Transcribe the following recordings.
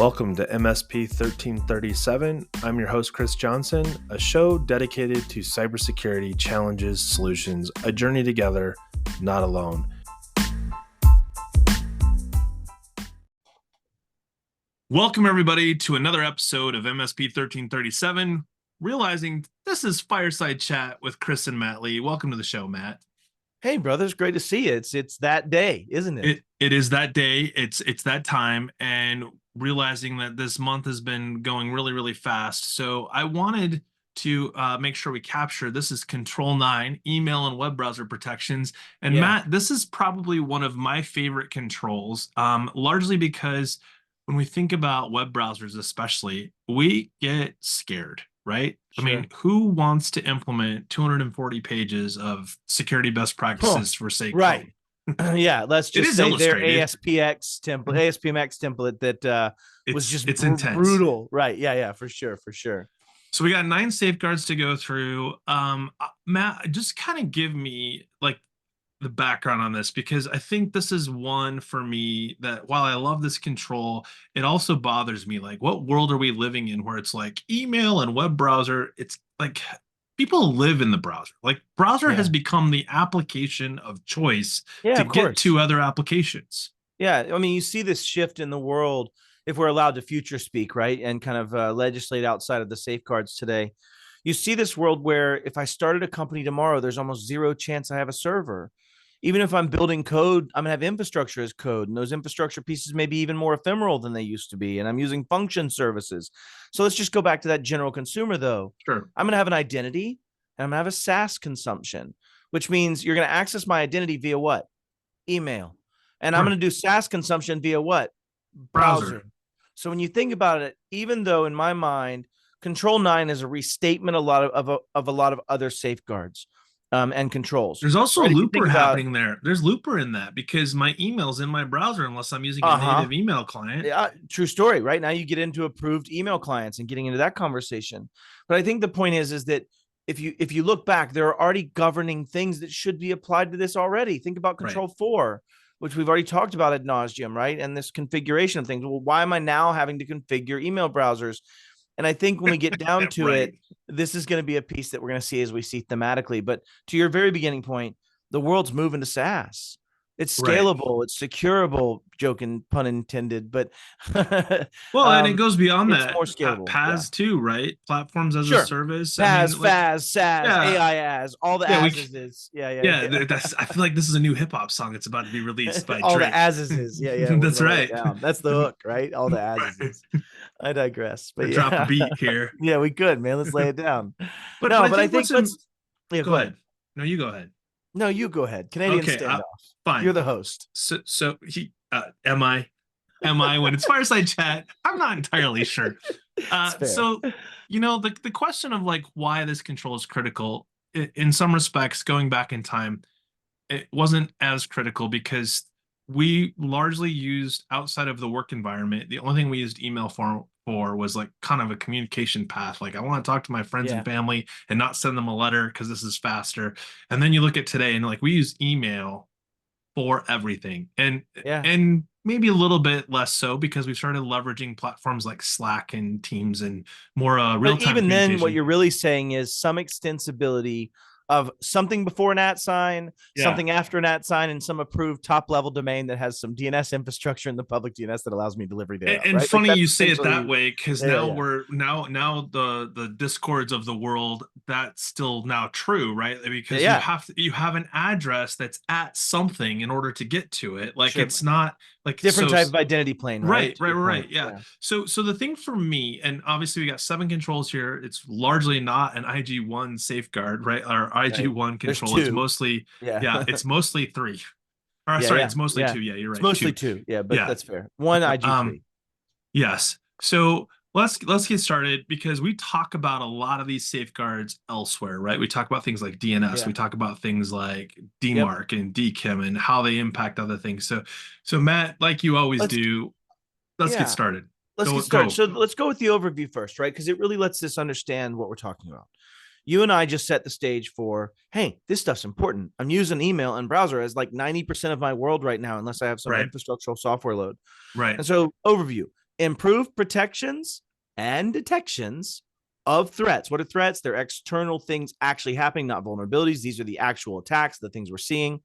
Welcome to MSP 1337. I'm your host, Chris Johnson, a show dedicated to cybersecurity challenges, solutions, a journey together, not alone. Welcome, everybody, to another episode of MSP 1337. Realizing this is Fireside Chat with Chris and Matt Lee. Welcome to the show, Matt. Hey, brothers, great to see you. It's that day, isn't it? It is that day. It's that time, and realizing that this month has been going really, really fast. So I wanted to make sure we capture this is Control 9, email and web browser protections. And Matt, this is probably one of my favorite controls, largely because when we think about web browsers, especially, we get scared, right? Sure. I mean, who wants to implement 240 pages of security best practices for sake? Right. Yeah, let's just say their ASPX template that was just intense. Brutal. Right. Yeah, for sure. So we got 9 safeguards to go through. Matt, just kind of give me like the background on this, because I think this is one for me that while I love this control, it also bothers me. Like, what world are we living in where it's like email and web browser? It's like people live in the browser. Like, browser has become the application of choice to get to other applications. Yeah, I mean, you see this shift in the world if we're allowed to future speak, right? And kind of legislate outside of the safeguards today. You see this world where if I started a company tomorrow, there's almost zero chance I have a server. Even if I'm building code, I'm gonna have infrastructure as code, and those infrastructure pieces may be even more ephemeral than they used to be. And I'm using function services. So let's just go back to that general consumer, though. Sure. I'm gonna have an identity, and I'm gonna have a SaaS consumption, which means you're gonna access my identity via what? Email. And I'm gonna do SaaS consumption via what? Browser. So when you think about it, even though in my mind, Control 9 is a restatement of a lot of other safeguards. And controls. There's also a looper happening there. There's looper in that because my email's in my browser unless I'm using a native email client. Yeah, true story. Right now you get into approved email clients and getting into that conversation. But I think the point is that if you look back, there are already governing things that should be applied to this already. Think about Control 4, which we've already talked about ad nauseum, right? And this configuration of things. Well, why am I now having to configure email browsers? And I think when we get down to it, this is going to be a piece that we're going to see as we see thematically. But to your very beginning point, the world's moving to SaaS. It's scalable, it's securable, joking, pun intended. But and it goes beyond that. More scalable. PaaS too, right? Platforms as a service. PaaS, FaaS, SaaS, AIaaS, all the ases. Yeah. That's, I feel like this is a new hip hop song. It's about to be released by all Drake. The ases. Yeah. That's right. That's the hook, right? All the ases. I digress. But drop a beat here. Yeah, we could, man. Let's lay it down. But I think let's go ahead. No, you go ahead. No, you go ahead. Canadian standoff. Fine. You're the host. So he am I when it's Fireside Chat? I'm not entirely sure. So the question of like why this control is critical in some respects, going back in time, it wasn't as critical because we largely used outside of the work environment. The only thing we used email for was like kind of a communication path. Like, I want to talk to my friends and family and not send them a letter because this is faster. And then you look at today and like we use email for everything, and maybe a little bit less so because we started leveraging platforms like Slack and Teams and more real-time. Even then, what you're really saying is some extensibility of something before an @sign, something after an @sign, and some approved top-level domain that has some DNS infrastructure in the public DNS that allows me delivery data. And funny like you say it that way, because we're now the discords of the world, that's still now true, right? Because you have an address that's at something in order to get to it. Like it's not like different type of identity plane, right? Right. Yeah. So the thing for me, and obviously we got 7 controls here. It's largely not an IG1 safeguard, right? Or IG1 control. It's mostly it's mostly 3. It's mostly 2. Yeah, you're right. It's mostly 2. Yeah, but that's fair. 1 IG3. Yes. So let's get started, because we talk about a lot of these safeguards elsewhere, right? We talk about things like DNS. We talk about things like DMARC and DKIM and how they impact other things. So Matt, like you always do, let's get started. Let's get started. So let's go with the overview first, right? Because it really lets us understand what we're talking about. You and I just set the stage for, hey, this stuff's important. I'm using email and browser as like 90% of my world right now, unless I have some infrastructural software load. Right. And so overview. improve protections and detections of threats. What are threats? They're external things actually happening, not vulnerabilities. These are the actual attacks, the things we're seeing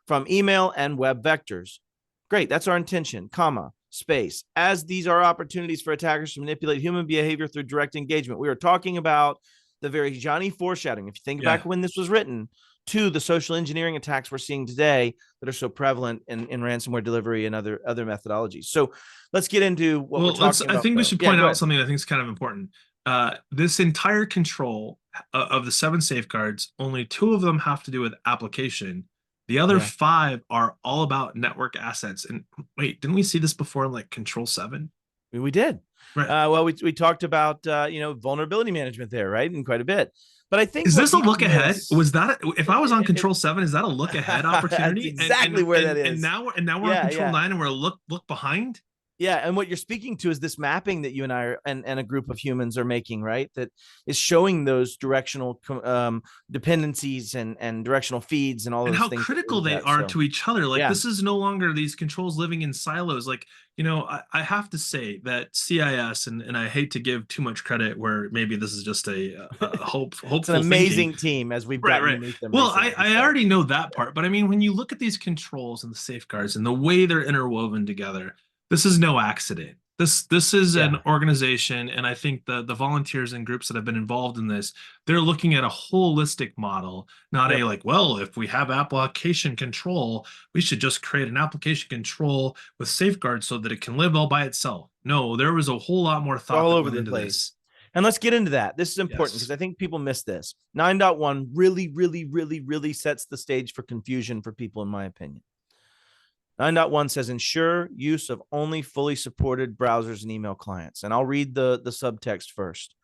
from email and web vectors. Great. That's our intention, comma, space. As these are opportunities for attackers to manipulate human behavior through direct engagement. We are talking about the very Johnny foreshadowing. If you think back when this was written, to the social engineering attacks we're seeing today that are so prevalent in ransomware delivery and other methodologies. So let's get into what we're talking about. I think we should point out something I think is kind of important. This entire control of the 7 safeguards, only 2 of them have to do with application. The other 5 are all about network assets. And wait, didn't we see this before in like Control 7? We did. Right. Well, we talked about vulnerability management there, right? And quite a bit. But I think, is this a look ahead? Was that if I was on Control 7? Is that a look ahead opportunity? That's exactly where that is. And now we're on Control 9, and we're look behind. Yeah, and what you're speaking to is this mapping that you and I are, and a group of humans are making, right? That is showing those directional dependencies and directional feeds and all those things. And how critical they are to each other. Like this is no longer these controls living in silos. Like, I have to say that CIS, and I hate to give too much credit where maybe this is just a hopeful it's an amazing team as we've gotten to meet them. Well, I already know that part, but I mean, when you look at these controls and the safeguards and the way they're interwoven together, this is no accident. This is an organization, and I think the volunteers and groups that have been involved in this, they're looking at a holistic model, not a like, well, if we have application control, we should just create an application control with safeguards so that it can live all by itself. No, there was a whole lot more thought all over the place. And let's get into that. This is important because I think people miss this. 9.1 really sets the stage for confusion for people, in my opinion. 9.1 says ensure use of only fully supported browsers and email clients. And I'll read the subtext first.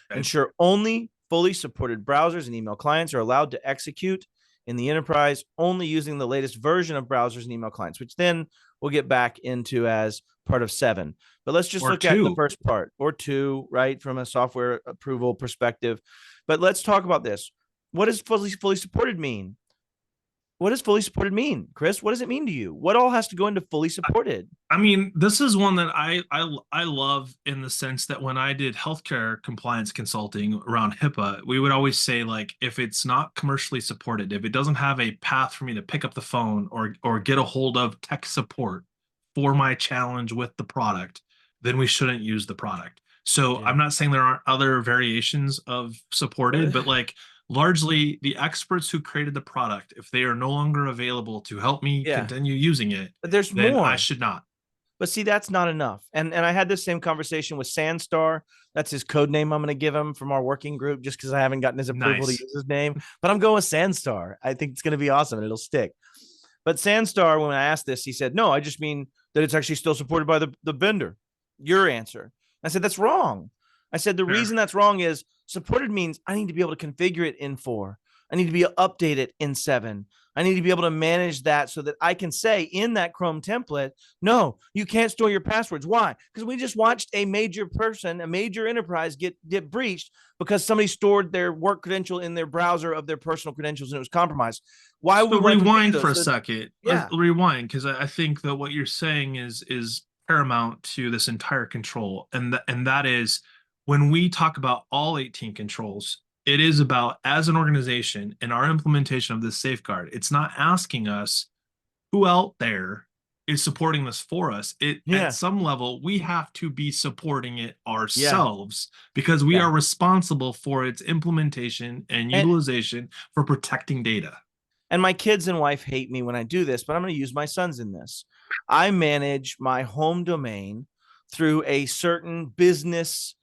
Okay. Ensure only fully supported browsers and email clients are allowed to execute in the enterprise only using the latest version of browsers and email clients, which then we'll get back into as part of 7. But let's just look at the first part, or 2, right, from a software approval perspective. But let's talk about this. What does fully supported mean? What does fully supported mean, Chris? What does it mean to you? What all has to go into fully supported? I mean, this is one that I love in the sense that when I did healthcare compliance consulting around HIPAA, we would always say, like, if it's not commercially supported, if it doesn't have a path for me to pick up the phone or get a hold of tech support for my challenge with the product, then we shouldn't use the product. So I'm not saying there aren't other variations of supported, but like, largely the experts who created the product, if they are no longer available to help me continue using it, but there's more. I should not. But see, that's not enough. And I had this same conversation with Sandstar. That's his code name I'm going to give him from our working group, just because I haven't gotten his approval to use his name. But I'm going with Sandstar. I think it's going to be awesome and it'll stick. But Sandstar, when I asked this, he said, no, I just mean that it's actually still supported by the vendor. Your answer. I said, that's wrong. I said, the reason that's wrong is supported means I need to be able to configure it in 4. I need to be able to update it in 7. I need to be able to manage that so that I can say in that Chrome template, no, you can't store your passwords. Why? Because we just watched a major enterprise get breached because somebody stored their work credential in their browser of their personal credentials and it was compromised. Why would we rewind for a second? Let's rewind, because I think that what you're saying is paramount to this entire control, and that is, when we talk about all 18 controls, it is about, as an organization, in our implementation of this safeguard, it's not asking us who out there is supporting this for us. At some level, we have to be supporting it ourselves because we are responsible for its implementation and utilization for protecting data. And my kids and wife hate me when I do this, but I'm going to use my sons in this. I manage my home domain through a certain business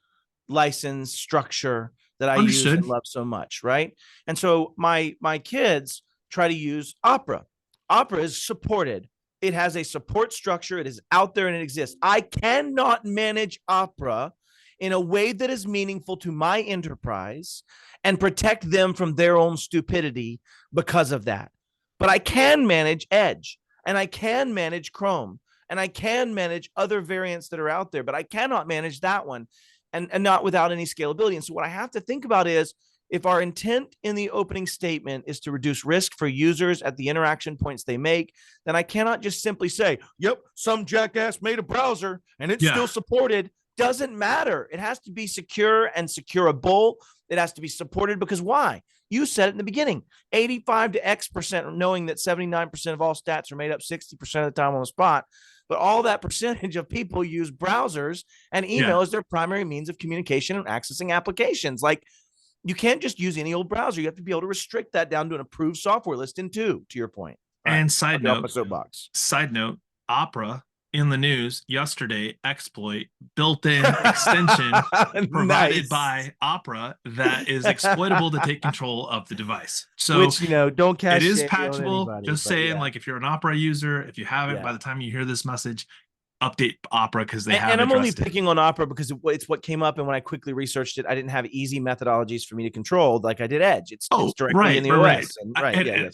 license structure that I use and love so much, right? And so my kids try to use Opera. Opera is supported. It has a support structure. It is out there and it exists. I cannot manage Opera in a way that is meaningful to my enterprise and protect them from their own stupidity because of that. But I can manage Edge, and I can manage Chrome, and I can manage other variants that are out there, but I cannot manage that one. And not without any scalability. And so what I have to think about is, if our intent in the opening statement is to reduce risk for users at the interaction points they make, then I cannot just simply say, yep, some jackass made a browser and it's still supported. Doesn't matter. It has to be secure and secureable. It has to be supported because why? You said it in the beginning, 85 to X% knowing that 79% of all stats are made up 60% of the time on the spot. But all that percentage of people use browsers and email as their primary means of communication and accessing applications. Like, you can't just use any old browser. You have to be able to restrict that down to an approved software listing too, to your point. And side note, Opera in the news yesterday, exploit built-in extension provided by Opera that is exploitable to take control of the device. So which, don't catch it is patchable. Just saying, like, if you're an Opera user, if you haven't, by the time you hear this message, update Opera because they have. And I'm only picking on Opera because it's what came up, and when I quickly researched it, I didn't have easy methodologies for me to control like I did Edge. It's directly in the OS.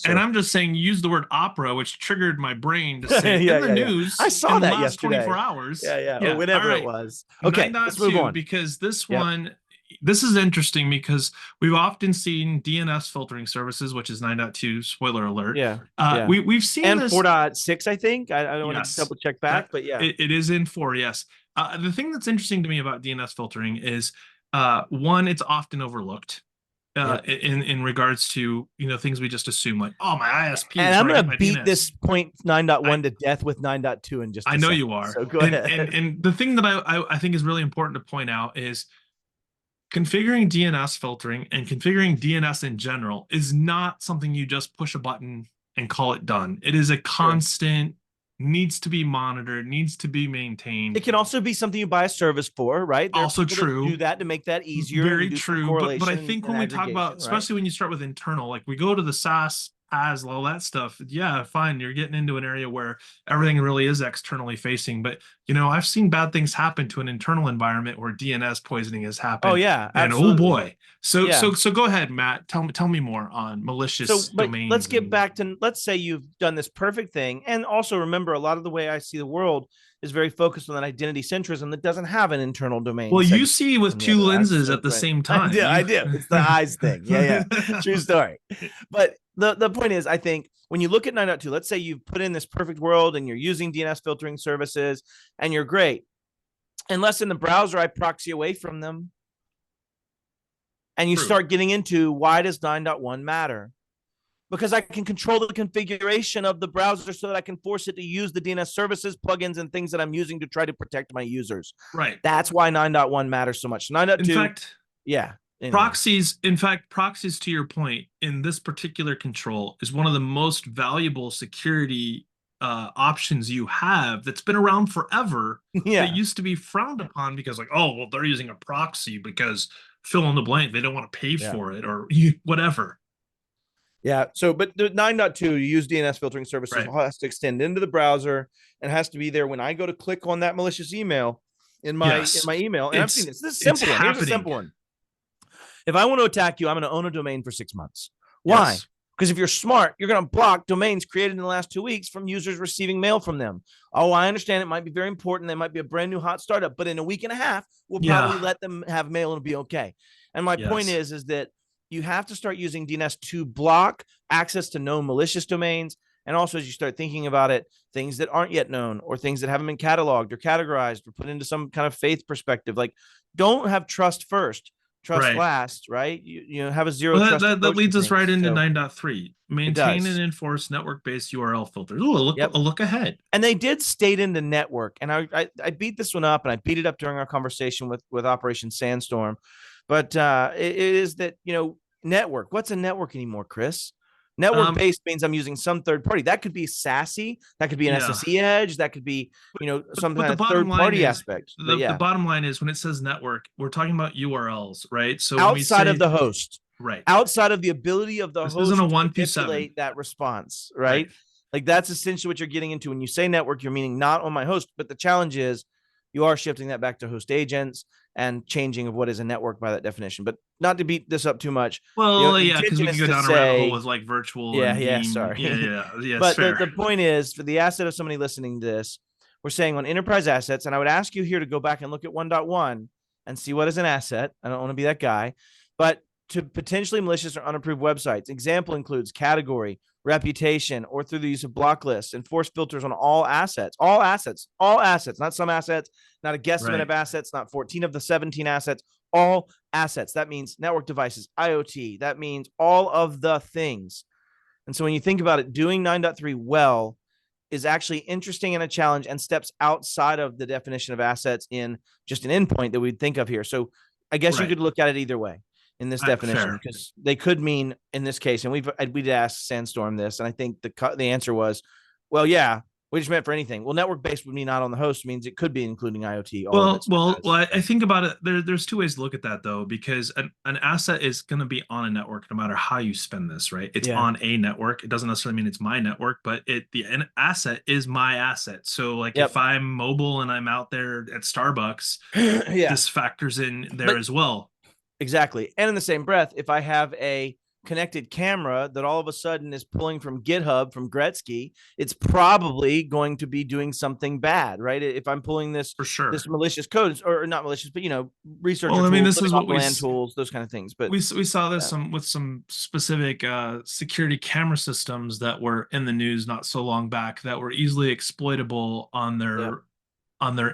And I'm just saying, use the word Opera, which triggered my brain to say in the news. I saw that yesterday. 24 hours. Or whenever it was. Okay, let's move on. Because this one. This is interesting because we've often seen DNS filtering services, which is 9.2, spoiler alert. We've seen and this. 4.6, I think. I don't want to double check back, but it is in 4, yes. The thing that's interesting to me about DNS filtering is, one, it's often overlooked in regards to, things we just assume, like, oh, my ISP. And I'm going to beat this point 9.1 to death with 9.2 in just a second. I know you are. So go ahead. And the thing that I think is really important to point out is, configuring DNS filtering and configuring DNS in general is not something you just push a button and call it done. It is a constant, needs to be monitored, needs to be maintained. It can also be something you buy a service for, right? Also true. Do that to make that easier. Very true. But I think when we talk about, especially when you start with internal, like we go to the SaaS, all that stuff, fine, you're getting into an area where everything really is externally facing, but I've seen bad things happen to an internal environment where DNS poisoning has happened. Oh yeah, and oh boy. So go ahead, Matt, tell me more on malicious domains. Let's get back to, let's say you've done this perfect thing, and also remember, a lot of the way I see the world is very focused on that identity centrism that doesn't have an internal domain. Well, you see with two lenses at the same time. I do. It's the eyes thing. True story. But the point is, I think when you look at 9.2, let's say you've put in this perfect world and you're using DNS filtering services and you're great. Unless in the browser I proxy away from them. And you start getting into, why does 9.1 matter? Because I can control the configuration of the browser so that I can force it to use the DNS services, plugins, and things that I'm using to try to protect my users. Right. That's why 9.1 matters so much. 9.2. In fact, anyway. Proxies, to your point, in this particular control is one of the most valuable security options you have that's been around forever. That used to be frowned upon because, like, oh, well, they're using a proxy because fill in the blank, they don't want to pay for it or whatever. So, but the 9.2, you use DNS filtering services, has to extend into the browser and has to be there when I go to click on that malicious email in my email. And I've seen this. This is a simple one. Here's a simple one. If I want to attack you, I'm going to own a domain for 6 months. Why? Because if you're smart, you're going to block domains created in the last 2 weeks from users receiving mail from them. Oh, I understand it might be very important. They might be a brand new hot startup, but in a week and a half, we'll probably let them have mail and it'll be okay. And my point is that you have to start using DNS to block access to known malicious domains. And also, as you start thinking about it, things that aren't yet known or things that haven't been cataloged or categorized or put into some kind of faith perspective, like, don't have trust first. Trust last, right? You have a zero trust. That leads us right into 9.3. Maintain and enforce network-based URL filters. Ooh, a look ahead. And they did state into network. And I beat this one up, and I beat it up during our conversation with Operation Sandstorm. But it is that, network. What's a network anymore, Chris? Network-based means I'm using some third party. That could be SASE. That could be an SSE edge. That could be, some kind of third-party aspect. The bottom line is, when it says network, we're talking about URLs, right? So outside of the host, right? Outside of the ability of the host isn't a to 127 manipulate that response, right? Like, that's essentially what you're getting into when you say network. You're meaning not on my host, but the challenge is you are shifting that back to host agents and changing of what is a network by that definition. But not to beat this up too much. Well, because we can go down a rabbit hole with like virtual. Sorry. Yeah. But the point is, for the asset of somebody listening to this, we're saying on enterprise assets, and I would ask you here to go back and look at 1.1 and see what is an asset. I don't want to be that guy, but to potentially malicious or unapproved websites. Example includes category, reputation, or through the use of block lists. Enforce filters on all assets, not some assets, not a guesstimate of assets, not 14 of the 17 assets, all assets. That means network devices, IoT. That means all of the things. And so when you think about it, doing 9.3 well is actually interesting and a challenge and steps outside of the definition of assets in just an endpoint that we'd think of here. So I guess you could look at it either way in this definition, because they could mean in this case, and we'd asked Sandstorm this, and I think the answer was, well, yeah, we just meant for anything. Well, network-based would mean not on the host means it could be including IoT. Well, I think about it. There's two ways to look at that, though, because an asset is going to be on a network no matter how you spend this, right? It's on a network. It doesn't necessarily mean it's my network, but an asset is my asset. So, like, if I'm mobile and I'm out there at Starbucks, this factors in there as well. Exactly. And in the same breath, if I have a connected camera that all of a sudden is pulling from GitHub from Gretzky, it's probably going to be doing something bad, right? If I'm pulling this for sure, this malicious code, or not malicious, but researcher tools, this is what tools, those kind of things. But we saw this with some specific security camera systems that were in the news not so long back that were easily exploitable on their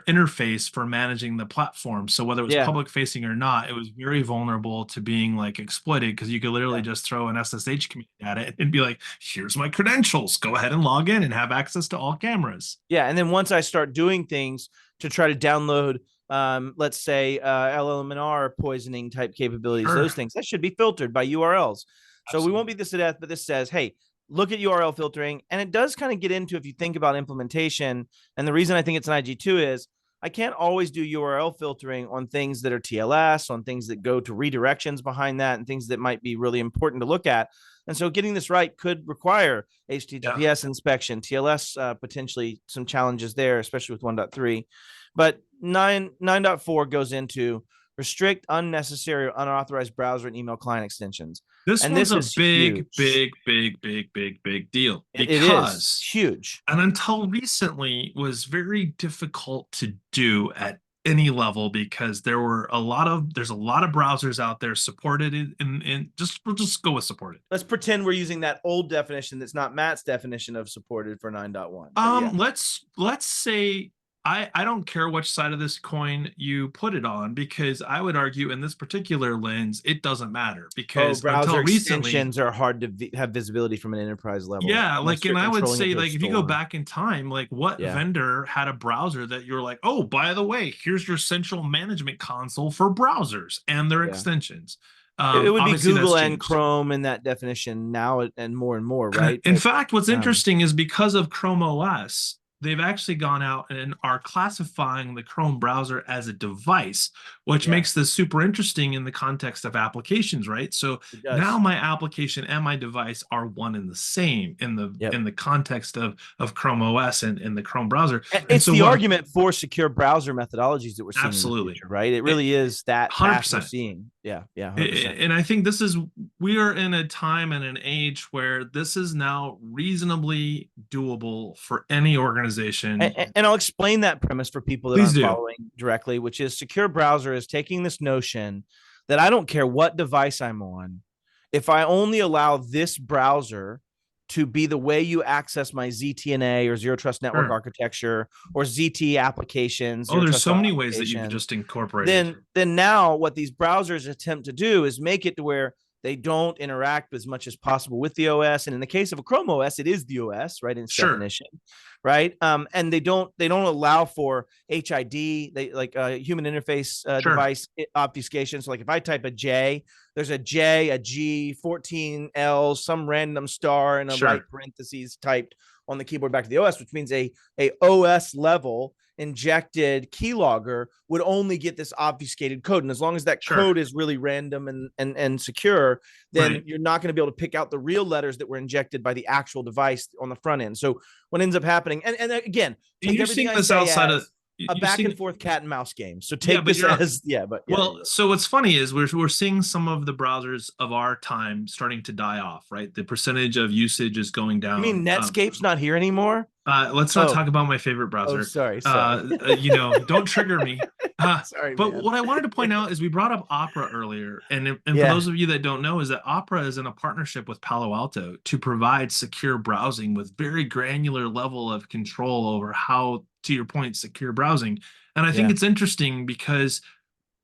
interface for managing the platform. So whether it was public facing or not, it was very vulnerable to being like exploited, because you could literally just throw an SSH command at it and be like, here's my credentials, go ahead and log in and have access to all cameras. Yeah. And then once I start doing things to try to download, let's say LLMNR poisoning type capabilities, those things, that should be filtered by URLs. So we won't beat this to death, but this says, hey, look at URL filtering. And it does kind of get into, if you think about implementation, and the reason I think it's an IG2 is I can't always do URL filtering on things that are TLS, on things that go to redirections behind that, and things that might be really important to look at. And so getting this right could require HTTPS inspection, TLS, potentially some challenges there, especially with 1.3. But 9.4 goes into restrict unnecessary or unauthorized browser and email client extensions. This is a big deal. It is huge. And until recently was very difficult to do at any level, because there's a lot of browsers out there supported we'll just go with supported. Let's pretend we're using that old definition that's not Matt's definition of supported for 9.1. Let's say I don't care which side of this coin you put it on, because I would argue in this particular lens, it doesn't matter, because browser extensions are hard to have visibility from an enterprise level. Yeah, like, and I would say, like, if you go back in time, like, what vendor had a browser that you're like, oh, by the way, here's your central management console for browsers and their extensions. It would be Google and Chrome in that definition now, and more, right? In fact, what's interesting is because of Chrome OS, they've actually gone out and are classifying the Chrome browser as a device, which makes this super interesting in the context of applications, right? So now my application and my device are one and the same in the context of Chrome OS and the Chrome browser. It's the argument for secure browser methodologies that we're seeing. Absolutely. In the future, right? It really is that 100%. we're seeing. Yeah. 100%. And I think we are in a time and an age where this is now reasonably doable for any organization. And I'll explain that premise for people that aren't following directly, which is secure browser is taking this notion that I don't care what device I'm on. If I only allow this browser to be the way you access my ZTNA or Zero Trust Network architecture or ZT applications. There's so many ways that you can just incorporate. Then now what these browsers attempt to do is make it to where they don't interact as much as possible with the OS. And in the case of a Chrome OS, it is the OS, right? In its definition, right? And they don't allow for HID, human interface device obfuscation. So like if I type a J, there's a J, a G, 14 L, some random star, and a right parentheses typed on the keyboard back to the OS, which means a OS level injected keylogger would only get this obfuscated code. And as long as that code is really random and secure, then you're not going to be able to pick out the real letters that were injected by the actual device on the front end. So what ends up happening, and again, you're seeing this outside of a back and forth cat and mouse game. So take this as so what's funny is we're seeing some of the browsers of our time starting to die off, right? The percentage of usage is going down. You mean Netscape's not here anymore? Let's not talk about my favorite browser. Sorry. Don't trigger me. Sorry, but man. what I wanted to point out is we brought up Opera earlier, and for those of you that don't know, is that Opera is in a partnership with Palo Alto to provide secure browsing with very granular level of control over how, to your point, secure browsing. And I think it's interesting because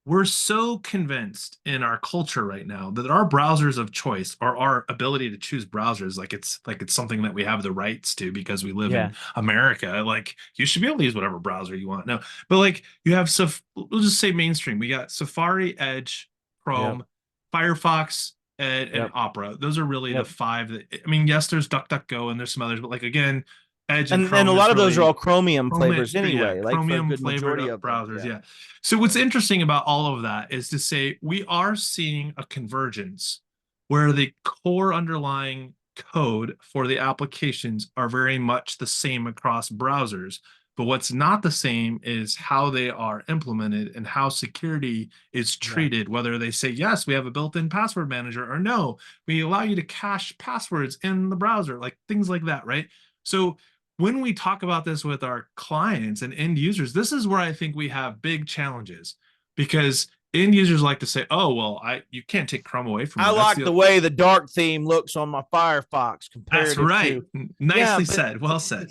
we're so convinced in our culture right now that our browsers of choice, or our ability to choose browsers, like it's something that we have the rights to because we live in America. Like, you should be able to use whatever browser you want. No, but like, you have we'll just say mainstream. We got Safari, Edge, Chrome, Firefox, and Opera. Those are really the five that, I mean, yes, there's DuckDuckGo and there's some others, but like, again, Edge and Chrome, a lot of those are all Chromium flavors anyway, like Chromium for good majority of browsers. them. So what's interesting about all of that is to say we are seeing a convergence where the core underlying code for the applications are very much the same across browsers. But what's not the same is how they are implemented and how security is treated, whether they say, yes, we have a built-in password manager, or no, we allow you to cache passwords in the browser, like things like that, right? So when we talk about this with our clients and end users, this is where I think we have big challenges, because end users like to say, oh, well, you can't take Chrome away from me. I like the way the dark theme looks on my Firefox compared to... That's right. Nicely said. Well said.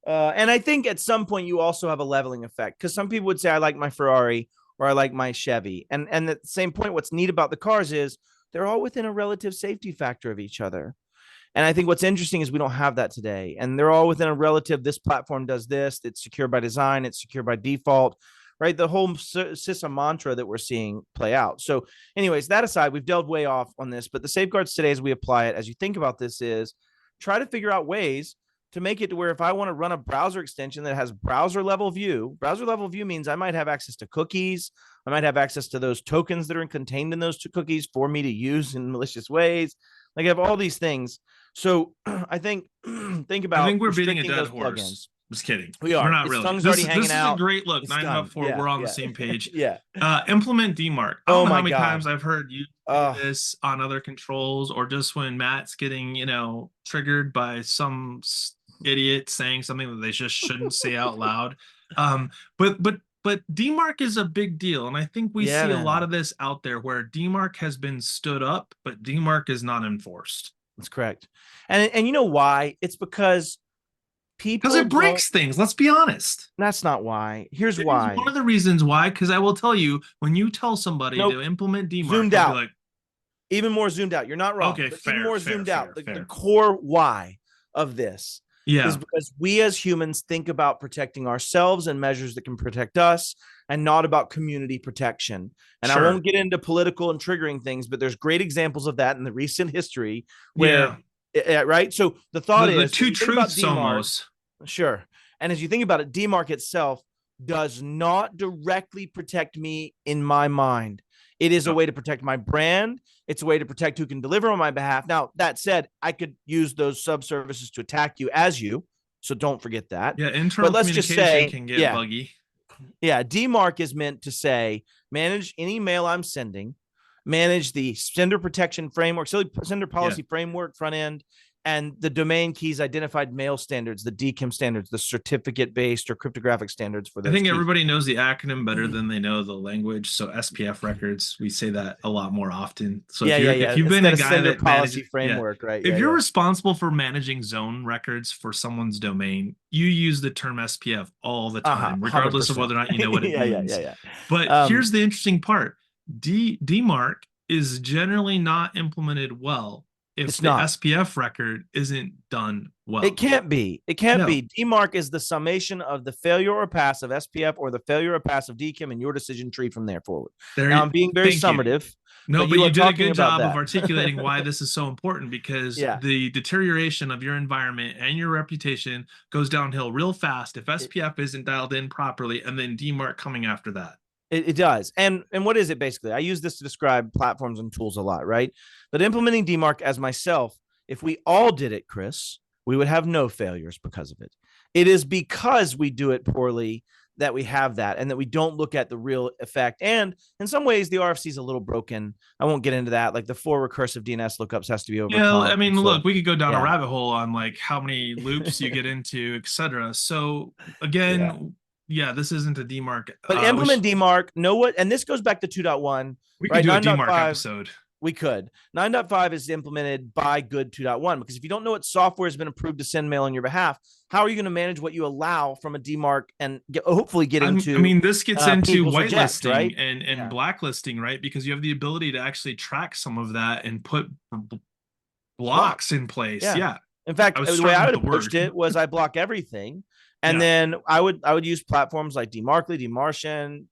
And I think at some point you also have a leveling effect, because some people would say, I like my Ferrari or I like my Chevy. And at the same point, what's neat about the cars is they're all within a relative safety factor of each other. And I think what's interesting is we don't have that today. And they're all within a relative, this platform does this, it's secure by design, it's secure by default, right? The whole CISA mantra that we're seeing play out. So anyways, that aside, we've delved way off on this, but the safeguards today as we apply it, as you think about this, is try to figure out ways to make it to where if I want to run a browser extension that has browser level view means I might have access to cookies. I might have access to those tokens that are contained in those two cookies for me to use in malicious ways. Like, I have all these things. So I think we're beating a dead horse. Plugins. Just kidding. We are. We're not really. Tongue's already hanging this out. Is a great look. 9.4. We're on the same page. Implement DMARC. I don't know how many times I've heard you say this on other controls, or just when Matt's getting, triggered by some idiot saying something that they just shouldn't say out loud. But DMARC is a big deal, and I think we see a lot of this out there where DMARC has been stood up, but DMARC is not enforced. That's correct. And you know why? It's because it breaks things. Let's be honest. That's not why. Here's why. One of the reasons why, because I will tell you, when you tell somebody to implement DMARC, zoomed out. Like, even more zoomed out. You're not wrong. Okay, fair. Even more fair, zoomed fair, out. Fair. The core why of this is because we as humans think about protecting ourselves and measures that can protect us, and not about community protection. And I won't get into political and triggering things, but there's great examples of that in the recent history where, right? So the thought is the two truths almost. Sure. And as you think about it, DMARC itself does not directly protect me in my mind. It is a way to protect my brand. It's a way to protect who can deliver on my behalf. Now, that said, I could use those sub-services to attack you as you. So don't forget that. Yeah, internal communication can get buggy. Yeah, DMARC is meant to say, manage any mail I'm sending, manage the sender protection framework, sender policy framework front end, and the domain keys identified mail standards, the DKIM standards, the certificate-based or cryptographic standards for those. I think everybody knows the acronym better than they know the language. So SPF records, we say that a lot more often. So if you've been a guy that policy framework, right? If you're responsible for managing zone records for someone's domain, you use the term SPF all the time, regardless of whether or not you know what it means. But here's the interesting part. DMARC is generally not implemented well if the SPF record isn't done well. It can't be. It can't be. DMARC is the summation of the failure or pass of SPF or the failure or pass of DKIM and your decision tree from there forward. Now, I'm being very summative. No, but you did a good job of articulating why this is so important, because the deterioration of your environment and your reputation goes downhill real fast if SPF isn't dialed in properly, and then DMARC coming after that. It does. And what is it basically? I use this to describe platforms and tools a lot, right? But implementing DMARC as myself, if we all did it, Chris, we would have no failures because of it. It is because we do it poorly that we have that, and that we don't look at the real effect. And in some ways, the RFC is a little broken. I won't get into that. Like the 4 recursive DNS lookups has to be overcome. Yeah, I mean, look, we could go down a rabbit hole on like how many loops you get into, etc. So again, this isn't a DMARC. But implement DMARC, know what, and this goes back to 2.1. We could do a DMARC episode. We could. 9.5 is implemented by good 2.1, because if you don't know what software has been approved to send mail on your behalf, how are you going to manage what you allow from a DMARC and hopefully get into? I mean, this gets into whitelisting right? and blacklisting, right? Because you have the ability to actually track some of that and put blocks in place. Yeah. In fact, the way I would approach it was I block everything. And then I would use platforms like DMARCly, DMARCian,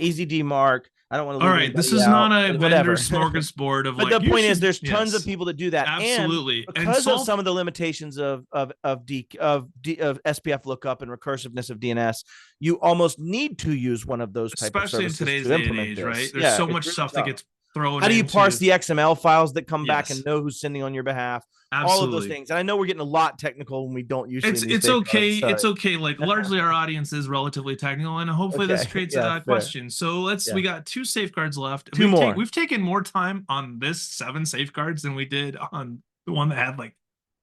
Easy DMARC. I don't want to. All right, this is not a vendor smorgasbord of. But the point is, there's tons of people that do that. Absolutely, and because of some of the limitations of SPF lookup and recursiveness of DNS, you almost need to use one of those type of services, especially in today's day and age, right? There's so much stuff that gets thrown. How do you parse the XML files that come back and know who's sending on your behalf? Absolutely. All of those things. And I know we're getting a lot technical when we don't usually. It's okay. It's okay. Like largely our audience is relatively technical, and hopefully this creates a question. So we got 2 safeguards left. Two more. We've taken more time on this 7 safeguards than we did on the one that had like.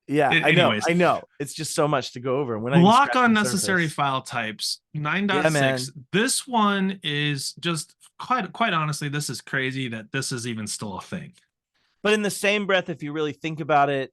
Yeah, I know. It's just so much to go over. When block unnecessary file types 9.6. This one is just quite honestly, this is crazy that this is even still a thing. But in the same breath, if you really think about it,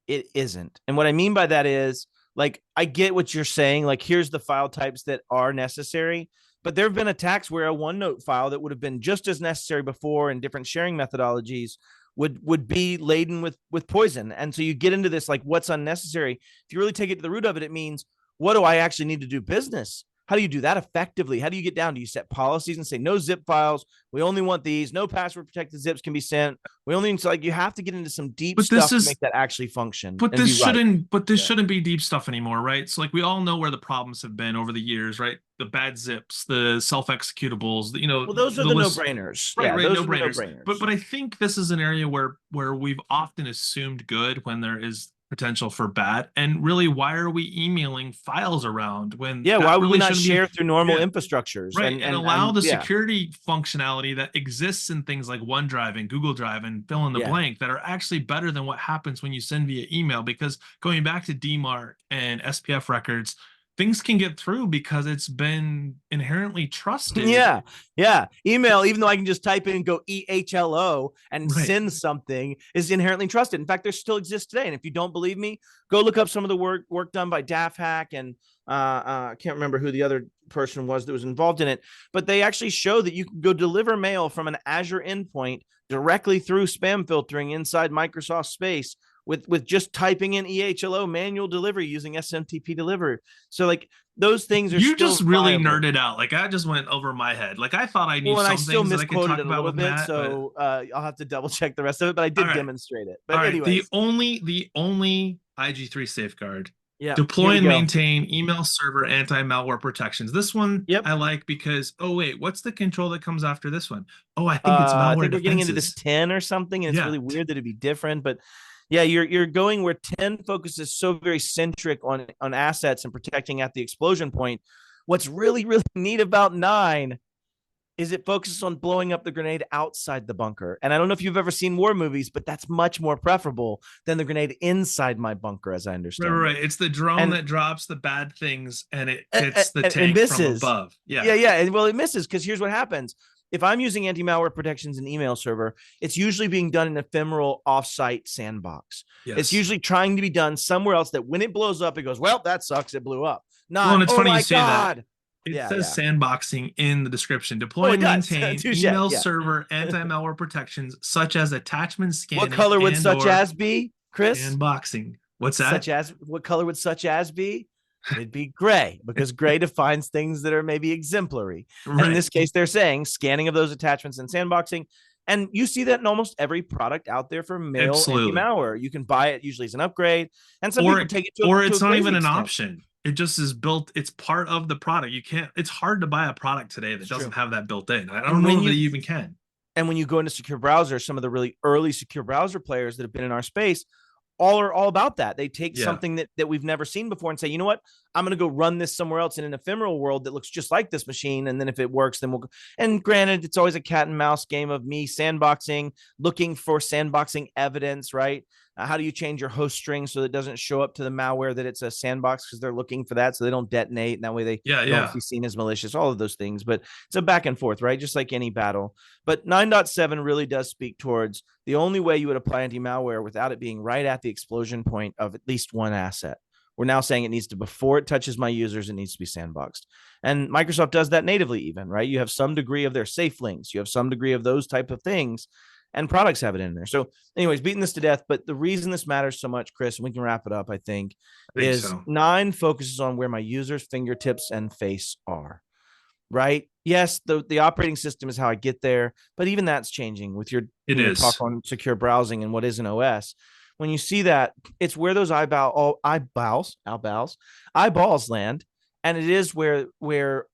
it isn't. And what I mean by that is, like, I get what you're saying. Like, here's the file types that are necessary. But there have been attacks where a OneNote file that would have been just as necessary before in different sharing methodologies would be laden with poison. And so you get into this, like, what's unnecessary? If you really take it to the root of it, it means, what do I actually need to do business? How do you do that effectively? How do you get down? Do you set policies and say no zip files? We only want these. No password protected zips can be sent. We only like, you have to get into some deep stuff to make that actually function. But this shouldn't. But this shouldn't be deep stuff anymore, right? So like we all know where the problems have been over the years, right? The bad zips, the self executables. Well, those are the no-brainers, right? No-brainers. But I think this is an area where we've often assumed good when there is potential for bad. And really, why are we emailing files around when why would we not share through normal infrastructures, right? And allow the security functionality that exists in things like OneDrive and Google Drive and fill in the blank that are actually better than what happens when you send via email. Because going back to DMARC and SPF records, things can get through because it's been inherently trusted. Yeah. Email, even though I can just type in and go EHLO and send something, is inherently trusted. In fact, there still exists today. And if you don't believe me, go look up some of the work done by DAFHack and I can't remember who the other person was that was involved in it, but they actually show that you can go deliver mail from an Azure endpoint directly through spam filtering inside Microsoft Space with just typing in EHLO manual delivery using SMTP delivery. So like those things are just really nerded out. Like I just went over my head. Like I thought I knew some things that I could talk about with Matt. So I'll have to double check the rest of it, but I did demonstrate it. But anyway, the only IG3 safeguard. Deploy and maintain email server anti-malware protections. This one I like because, what's the control that comes after this one? Oh, I think it's malware I think we're getting into this 10 or something, and it's really weird that it'd be different. But yeah, you're going where 10 focuses so very centric on assets and protecting at the explosion point. What's really, really neat about 9 is it focuses on blowing up the grenade outside the bunker. And I don't know if you've ever seen war movies, but that's much more preferable than the grenade inside my bunker, as I understand. Right. It's the drone that drops the bad things and it hits the tank from above. Yeah. And well, it misses because here's what happens. If I'm using anti-malware protections in email server, it's usually being done in an ephemeral offsite sandbox. It's usually trying to be done somewhere else that when it blows up, it goes, well, that sucks. It blew up. It's funny you say that. It says sandboxing in the description. Deploy and maintain email server anti-malware protections such as attachment scanning. What color would such as be, Chris? Sandboxing. What's that? What color would such as be? It'd be gray, because gray defines things that are maybe exemplary. And in this case, they're saying scanning of those attachments and sandboxing. And you see that in almost every product out there for mail anti-malware. You can buy it usually as an upgrade, and some people take it to it's not even an option. It just is built. It's part of the product. You can't. It's hard to buy a product today that doesn't have that built in. I don't know that you even can. And when you go into secure browser, some of the really early secure browser players that have been in our space are all about that. They take Yeah. something that we've never seen before and say, you know what, I'm going to go run this somewhere else in an ephemeral world that looks just like this machine. And then if it works, then we'll go. And granted, it's always a cat and mouse game of me sandboxing, looking for sandboxing evidence, right? How do you change your host string so that it doesn't show up to the malware that it's a sandbox, because they're looking for that so they don't detonate, and that way they don't be seen as malicious, all of those things. But it's a back and forth, right? Just like any battle. But 9.7 really does speak towards the only way you would apply anti-malware without it being right at the explosion point of at least one asset. We're now saying it needs to, before it touches my users, it needs to be sandboxed. And Microsoft does that natively even, right? You have some degree of their safe links. You have some degree of those type of things, and products have it in there. So anyways, beating this to death. But the reason this matters so much, Chris, and we can wrap it up, I think is so. 9 focuses on where my users' fingertips and face are, right? Yes, the operating system is how I get there, but even that's changing with your talk on secure browsing and what is an OS. When you see that, it's where those eyeballs land, and it is where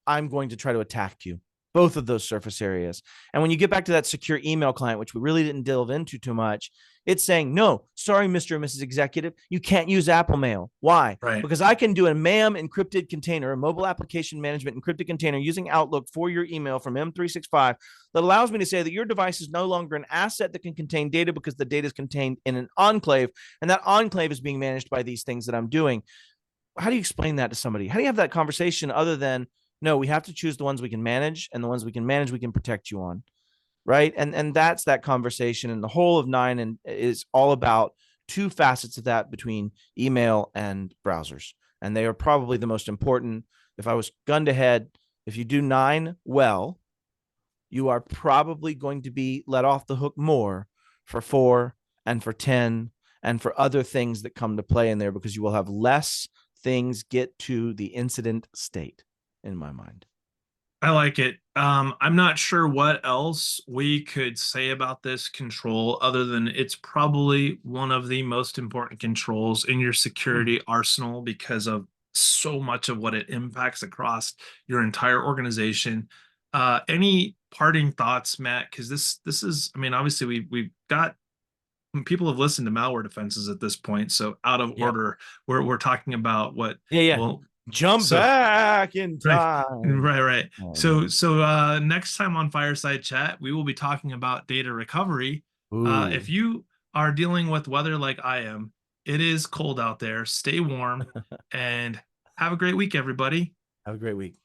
I'm going to try to attack you. Both of those surface areas. And when you get back to that secure email client, which we really didn't delve into too much, it's saying, no, sorry, Mr. and Mrs. Executive, you can't use Apple Mail. Why? Right. Because I can do a MAM encrypted container, a mobile application management encrypted container using Outlook for your email from M365 that allows me to say that your device is no longer an asset that can contain data because the data is contained in an enclave, and that enclave is being managed by these things that I'm doing. How do you explain that to somebody? How do you have that conversation other than, no, we have to choose the ones we can manage, and the ones we can manage, we can protect you on, right? And that's that conversation. And the whole of 9 is all about 2 facets of that between email and browsers. And they are probably the most important. If I was gun to head, if you do 9 well, you are probably going to be let off the hook more for 4 and for 10 and for other things that come to play in there, because you will have less things get to the incident state. In my mind, I like it. I'm not sure what else we could say about this control other than it's probably one of the most important controls in your security arsenal because of so much of what it impacts across your entire organization. Any parting thoughts, Matt? Because this is, I mean, obviously we've got, people have listened to malware defenses at this point, so out of order, we're talking about what well, jump back in time. Right. So next time on Fireside Chat, we will be talking about data recovery. If you are dealing with weather like I am, it is cold out there. Stay warm and have a great week, everybody. Have a great week.